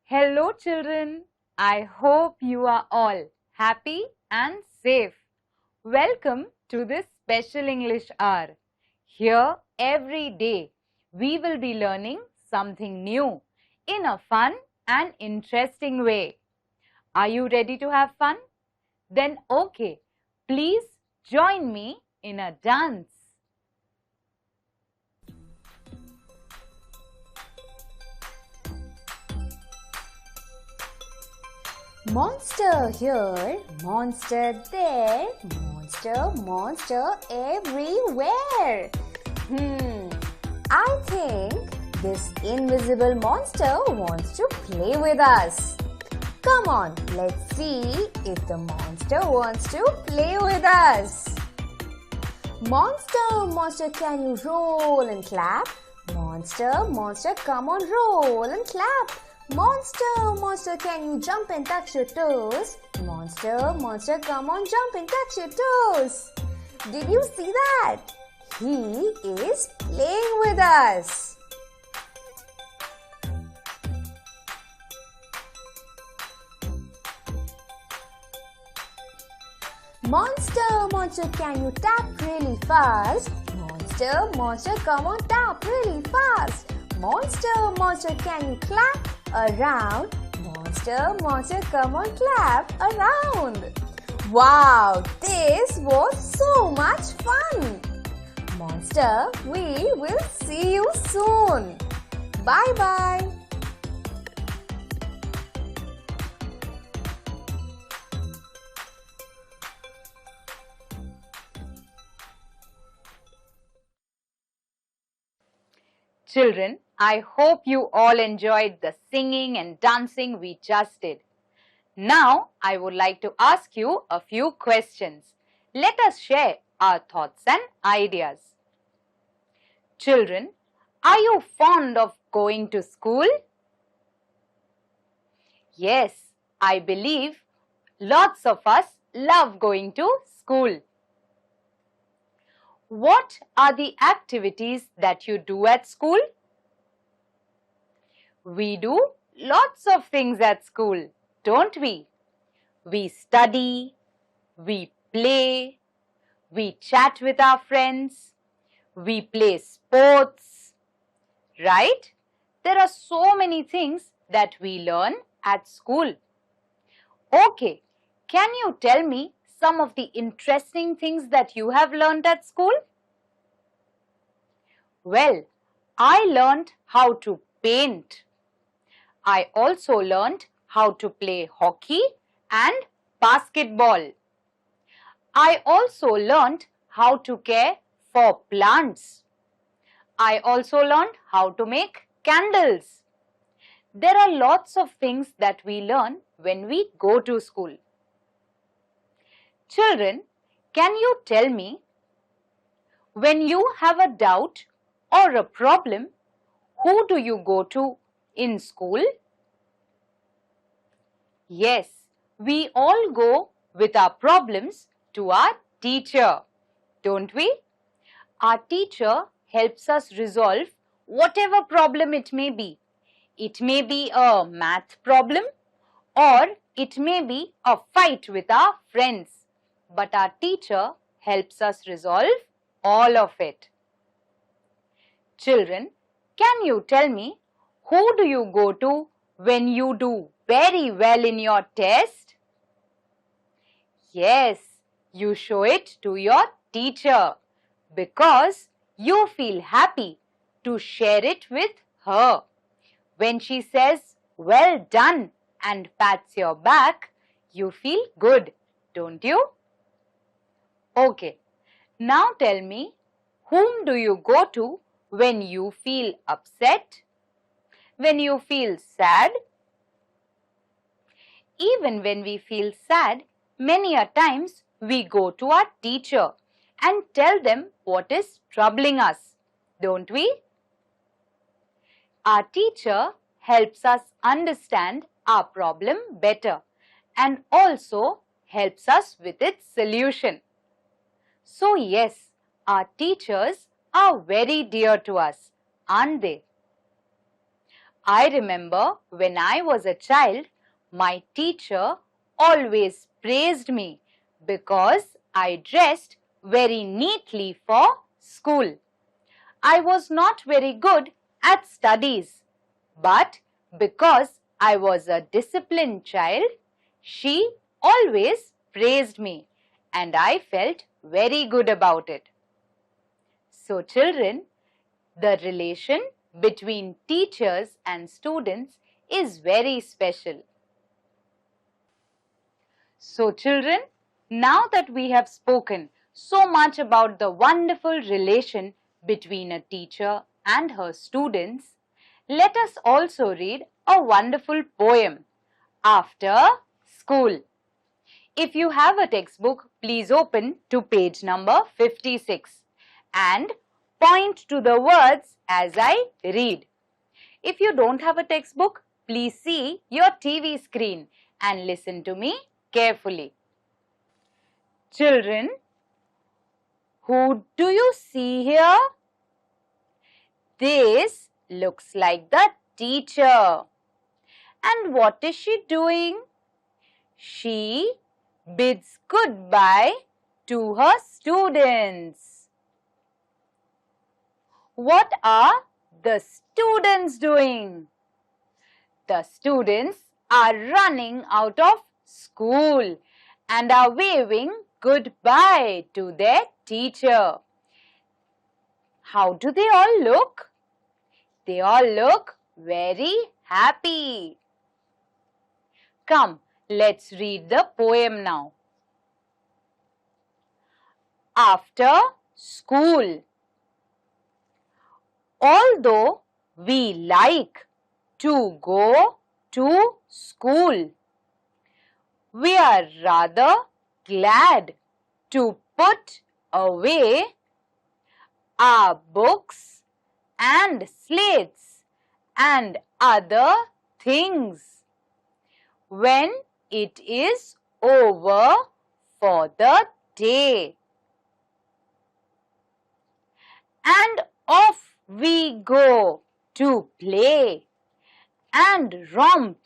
Hello children, I hope you are all happy and safe. Welcome to this special English hour. Here every day we will be learning something new in a fun and interesting way. Are you ready to have fun? Then okay, please join me in a dance. Monster here, monster there, monster everywhere. I think this invisible monster wants to play with us. Come on, let's see if the monster wants to play with us. Monster, can you roll and clap? Monster, come on, roll and clap. Monster, can you jump and touch your toes? Monster, come on, jump and touch your toes. Did you see that? He is playing with us. Monster, can you tap really fast? Monster, come on, tap really fast. Monster, can you clap around? Monster, come on, clap around. Wow, this was so much fun. Monster, we will see you soon. Bye-bye. Children, I hope you all enjoyed the singing and dancing we just did. Now, I would like to ask you a few questions. Let us share our thoughts and ideas. Children, are you fond of going to school? Yes, I believe lots of us love going to school. What are the activities that you do at school? We do lots of things at school, don't we? We study, we play, we chat with our friends, we play sports, right? There are so many things that we learn at school. Okay, can you tell me some of the interesting things that you have learned at school? Well, I learned how to paint. I also learned how to play hockey and basketball. I also learned how to care for plants. I also learned how to make candles. There are lots of things that we learn when we go to school. Children, can you tell me, when you have a doubt or a problem, who do you go to in school? Yes, we all go with our problems to our teacher, don't we? Our teacher helps us resolve whatever problem it may be. It may be a math problem or it may be a fight with our friends. But our teacher helps us resolve all of it. Children, can you tell me, who do you go to when you do very well in your test? Yes, you show it to your teacher because you feel happy to share it with her. When she says, "Well done," and pats your back, you feel good, don't you? Okay, now tell me, whom do you go to when you feel upset? When you feel sad? Even when we feel sad, many a times we go to our teacher and tell them what is troubling us, don't we? Our teacher helps us understand our problem better and also helps us with its solution. So yes, our teachers are very dear to us, aren't they? I remember when I was a child, my teacher always praised me because I dressed very neatly for school. I was not very good at studies, but because I was a disciplined child, she always praised me and I felt very good about it. So children, the relation between teachers and students is very special. So children, now that we have spoken so much about the wonderful relation between a teacher and her students, let us also read a wonderful poem, After School. If you have a textbook, please open to page number 56 and point to the words as I read. If you don't have a textbook, please see your TV screen and listen to me carefully. Children, who do you see here? This looks like the teacher. And what is she doing? She bids goodbye to her students. What are the students doing? The students are running out of school and are waving goodbye to their teacher. How do they all look? They all look very happy. Come, let's read the poem now. After School. Although we like to go to school, we are rather glad to put away our books and slates and other things when it is over for the day. And off we go to play and romp,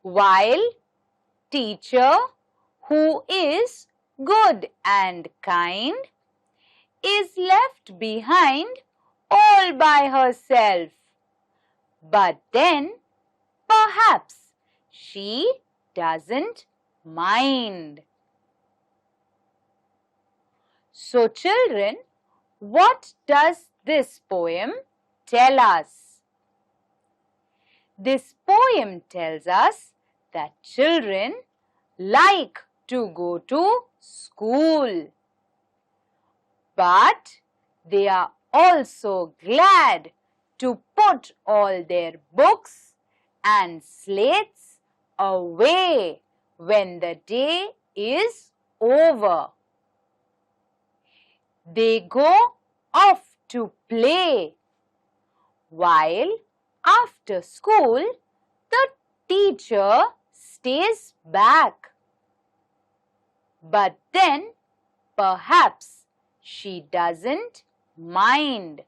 while teacher, who is good and kind, is left behind all by herself. But then perhaps she doesn't mind. So children, what does this poem tell us? This poem tells us that children like to go to school, but they are also glad to put all their books and slates away when the day is over. They go off to play, while after school the teacher stays back. But then perhaps she doesn't mind.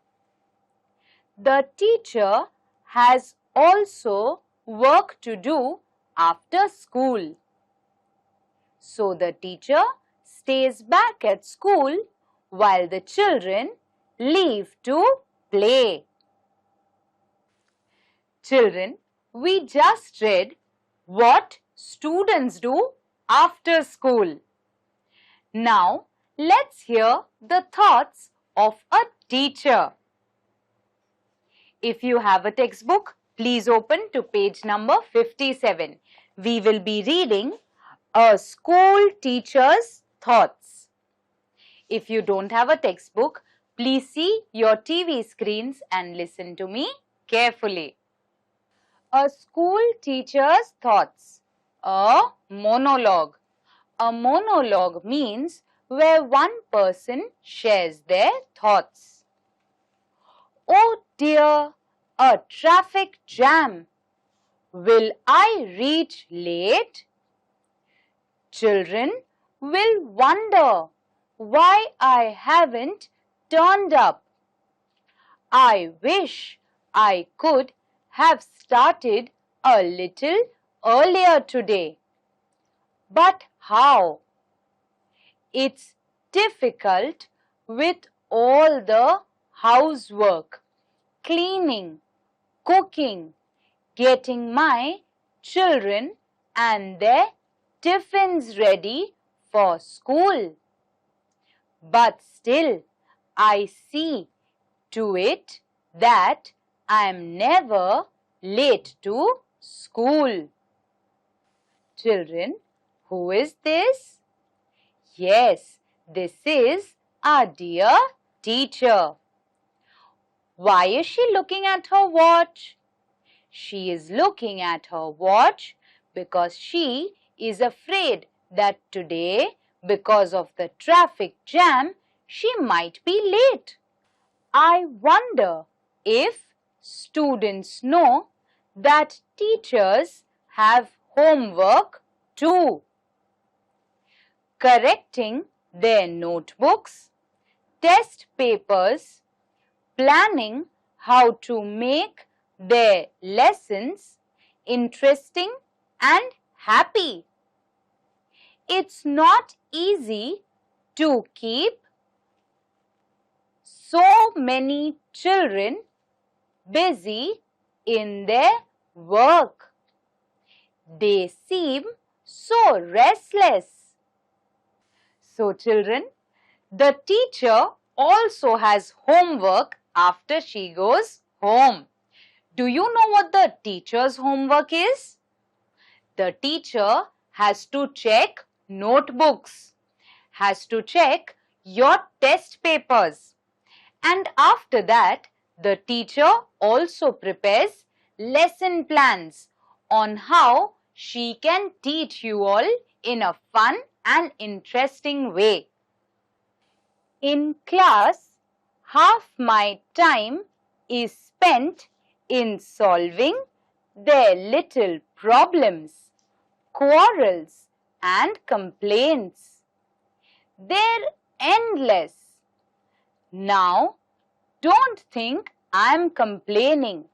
The teacher has also work to do after school. So the teacher stays back at school while the children leave to play. Children, we just read what students do after school. Now, let's hear the thoughts of a teacher. If you have a textbook, please open to page number 57. We will be reading A School Teacher's Thoughts. If you don't have a textbook, please see your TV screens and listen to me carefully. A school teacher's thoughts. A monologue. A monologue means where one person shares their thoughts. Oh dear, a traffic jam. Will I reach late? Children will wonder why I haven't turned up. I wish I could have started a little earlier today. But how? It's difficult with all the housework, cleaning, cooking, getting my children and their tiffins ready for school. But still, I see to it that I am never late to school. Children, who is this? Yes, this is our dear teacher. Why is she looking at her watch? She is looking at her watch because she is afraid that today, because of the traffic jam, she might be late. I wonder if students know that teachers have homework too. Correcting their notebooks, test papers, planning how to make their lessons interesting and happy. It's not easy to keep so many children busy in their work. They seem so restless. So children, the teacher also has homework after she goes home. Do you know what the teacher's homework is? The teacher has to check notebooks, has to check your test papers. And after that, the teacher also prepares lesson plans on how she can teach you all in a fun and interesting way. In class, half my time is spent in solving their little problems, quarrels and complaints. They're endless. Now, don't think I'm complaining.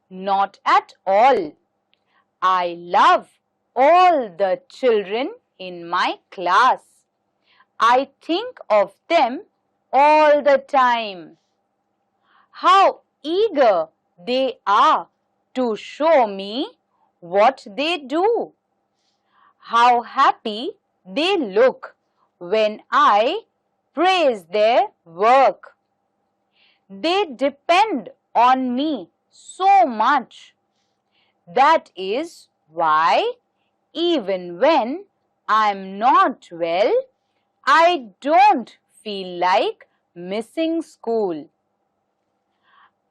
Not at all. I love all the children in my class. I think of them all the time. How eager they are to show me what they do. How happy they look when I praise their work. They depend on me so much. That is why even when I'm not well, I don't feel like missing school.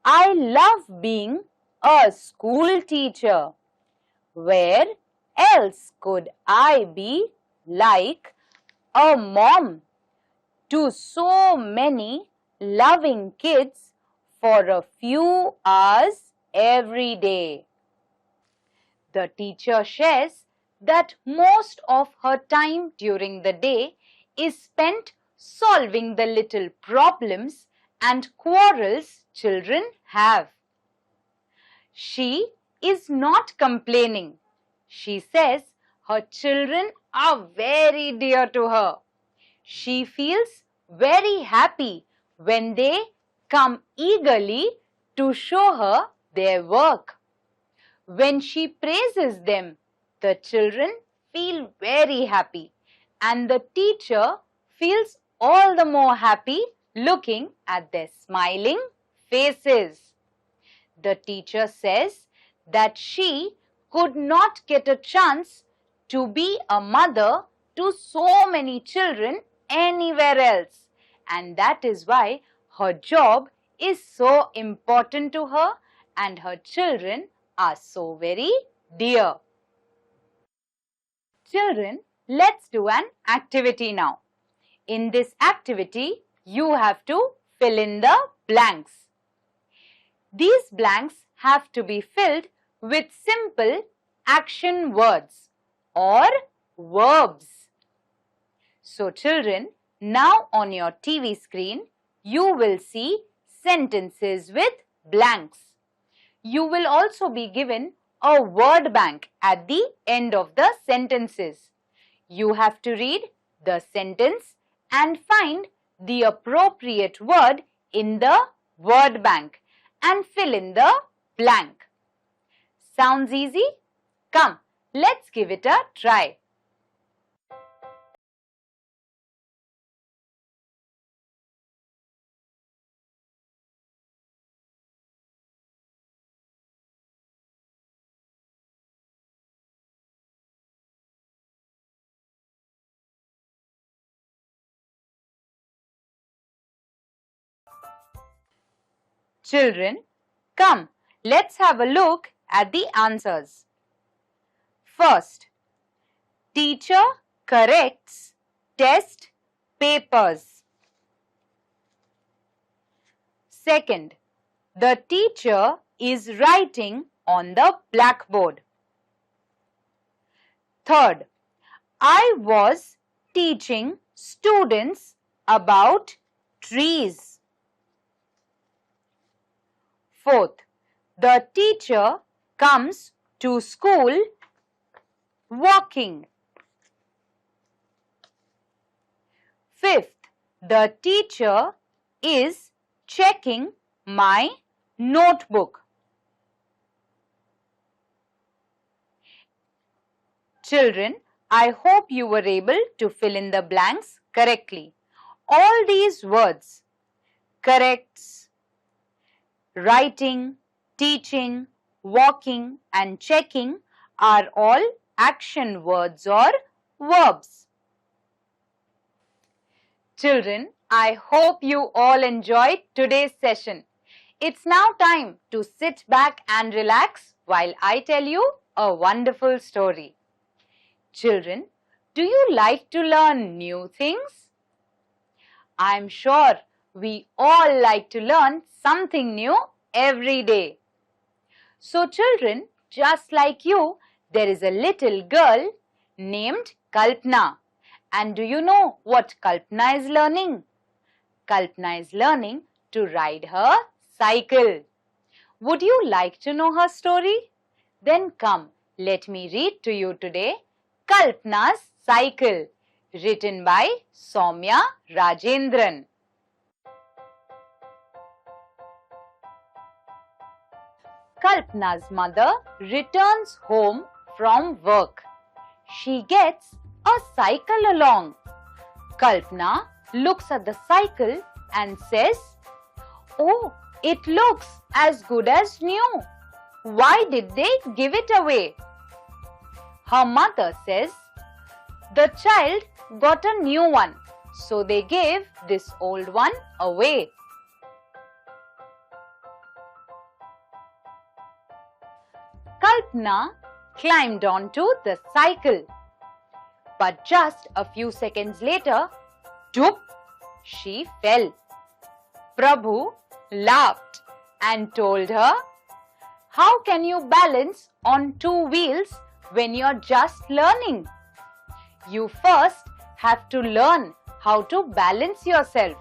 I love being a school teacher. Where else could I be like a mom to so many loving kids for a few hours every day? The teacher shares that most of her time during the day is spent solving the little problems and quarrels children have. She is not complaining. She says her children are very dear to her. She feels very happy when they come eagerly to show her their work. When she praises them, the children feel very happy and the teacher feels all the more happy looking at their smiling faces. The teacher says that she could not get a chance to be a mother to so many children anywhere else, and that is why her job is so important to her and her children are so very dear. Children, let's do an activity now. In this activity, you have to fill in the blanks. These blanks have to be filled with simple action words or verbs. So children, now on your TV screen, you will see sentences with blanks. You will also be given a word bank at the end of the sentences. You have to read the sentence and find the appropriate word in the word bank and fill in the blank. Sounds easy? Come, let's give it a try. Children, come, let's have a look at the answers. First, teacher corrects test papers. Second, the teacher is writing on the blackboard. Third, I was teaching students about trees. Fourth, the teacher comes to school walking. Fifth, the teacher is checking my notebook. Children, I hope you were able to fill in the blanks correctly. All these words, corrects, writing, teaching, walking and checking are all action words or verbs. Children, I hope you all enjoyed today's session. It's now time to sit back and relax while I tell you a wonderful story. Children, do you like to learn new things? I'm sure we all like to learn something new every day. So children, just like you, there is a little girl named Kalpana. And do you know what Kalpana is learning? Kalpana is learning to ride her cycle. Would you like to know her story? Then come, let me read to you today Kalpana's Cycle, written by Soumya Rajendran. Kalpana's mother returns home from work. She gets a cycle along. Kalpana looks at the cycle and says, "Oh, it looks as good as new. Why did they give it away?" Her mother says, "The child got a new one, so they gave this old one away." Kalpana climbed onto the cycle. But just a few seconds later, doop, she fell. Prabhu laughed and told her, "How can you balance on two wheels when you're just learning? You first have to learn how to balance yourself."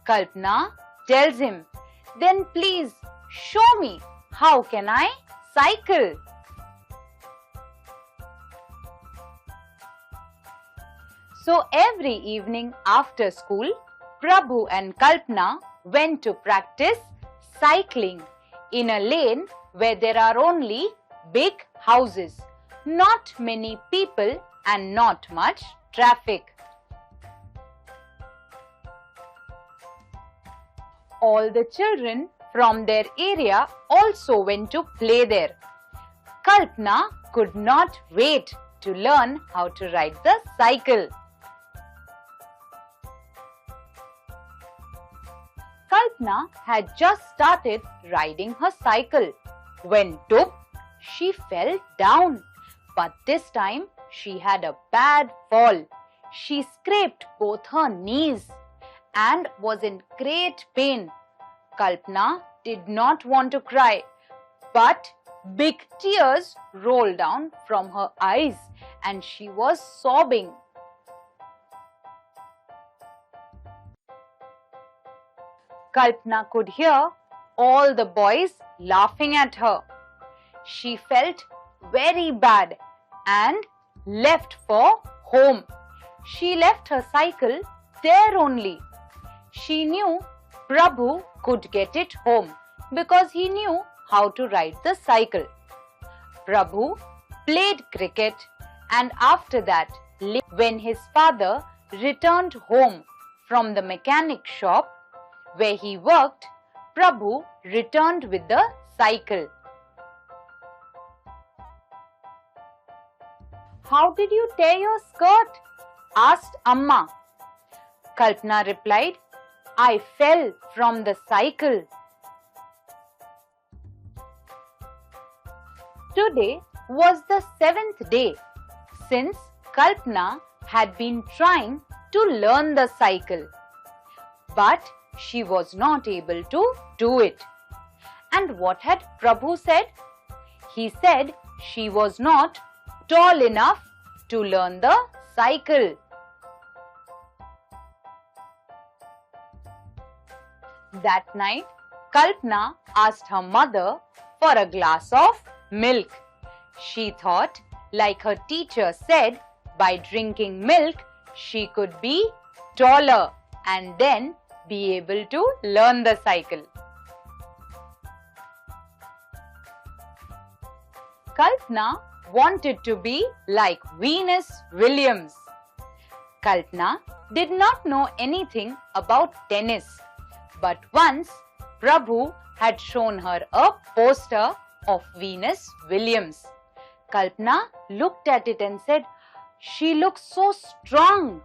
Kalpana tells him, "Then please show me how can I cycle?" So every evening after school, Prabhu and Kalpana went to practice cycling in a lane where there are only big houses, not many people and not much traffic. All the children from their area also went to play there. Kalpana could not wait to learn how to ride the cycle. Kalpana had just started riding her cycle when doop, she fell down. But this time she had a bad fall. She scraped both her knees and was in great pain. Kalpana did not want to cry, but big tears rolled down from her eyes and she was sobbing. Kalpana could hear all the boys laughing at her. She felt very bad and left for home. She left her cycle there only. She knew Prabhu could get it home because he knew how to ride the cycle. Prabhu played cricket, and after that, when his father returned home from the mechanic shop where he worked, Prabhu returned with the cycle. "How did you tear your skirt?" asked Amma. Kalpana replied, "I fell from the cycle." Today was the 7th day since Kalpana had been trying to learn the cycle, but she was not able to do it. And what had Prabhu said? He said she was not tall enough to learn the cycle. That night, Kalpana asked her mother for a glass of milk. She thought, like her teacher said, by drinking milk, she could be taller and then be able to learn the cycle. Kalpana wanted to be like Venus Williams. Kalpana did not know anything about tennis, but once Prabhu had shown her a poster of Venus Williams. Kalpana looked at it and said, "She looks so strong."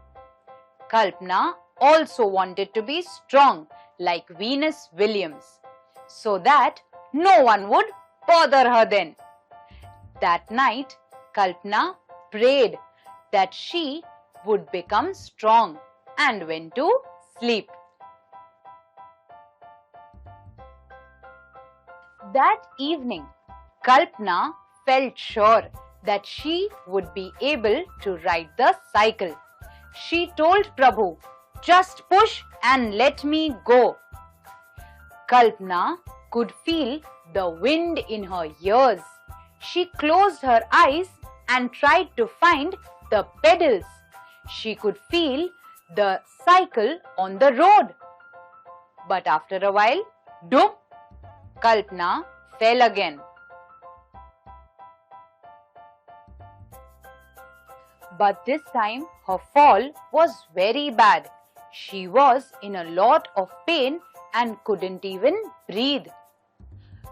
Kalpana also wanted to be strong like Venus Williams, so that no one would bother her then. That night, Kalpana prayed that she would become strong and went to sleep. That evening, Kalpana felt sure that she would be able to ride the cycle. She told Prabhu, "Just push and let me go." Kalpana could feel the wind in her ears. She closed her eyes and tried to find the pedals. She could feel the cycle on the road. But after a while, doom, Kalpana fell again. But this time her fall was very bad. She was in a lot of pain and couldn't even breathe.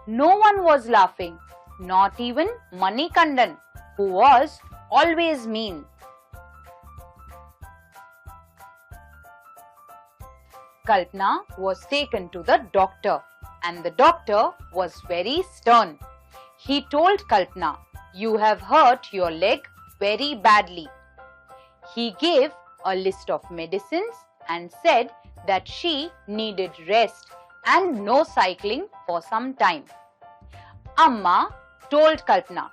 No one was laughing, not even Manikandan, who was always mean. Kalpana was taken to the doctor, and the doctor was very stern. He told Kalpana, "You have hurt your leg very badly." He gave a list of medicines and said that she needed rest and no cycling for some time. Amma told Kalpana,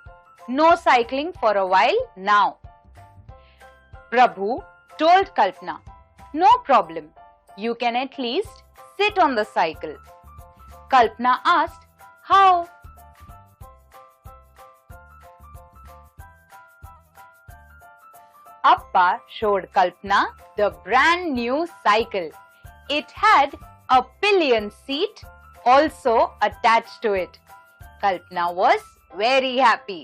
"No cycling for a while now." Prabhu told Kalpana, "No problem, you can at least sit on the cycle." Kalpana asked, "How?" Appa showed Kalpana the brand new cycle. It had a pillion seat also attached to it. Kalpana was very happy.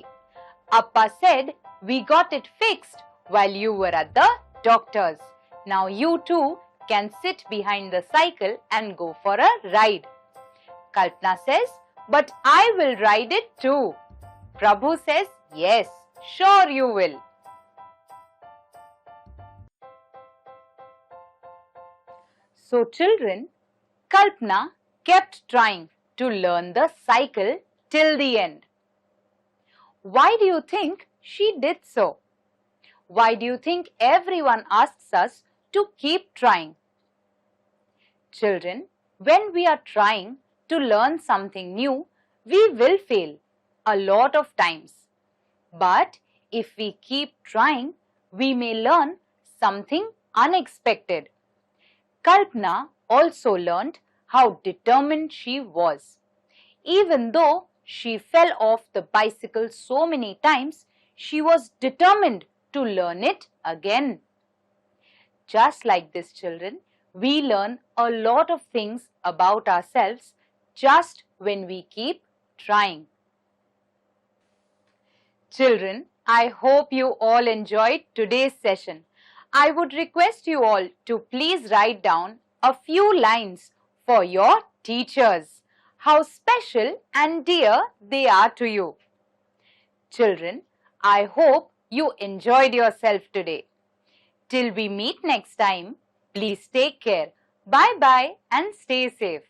Appa said, "We got it fixed while you were at the doctor's. Now you too can sit behind the cycle and go for a ride." Kalpana says, "But I will ride it too." Prabhu says, "Yes, sure you will." So children, Kalpana kept trying to learn the cycle till the end. Why do you think she did so? Why do you think everyone asks us to keep trying? Children, when we are trying to learn something new, we will fail a lot of times. But if we keep trying, we may learn something unexpected. Kalpana also learned how determined she was. Even though she fell off the bicycle so many times, she was determined to learn it again. Just like this, children, we learn a lot of things about ourselves just when we keep trying. Children, I hope you all enjoyed today's session. I would request you all to please write down a few lines for your teachers, how special and dear they are to you. Children, I hope you enjoyed yourself today. Till we meet next time, please take care. Bye-bye and stay safe.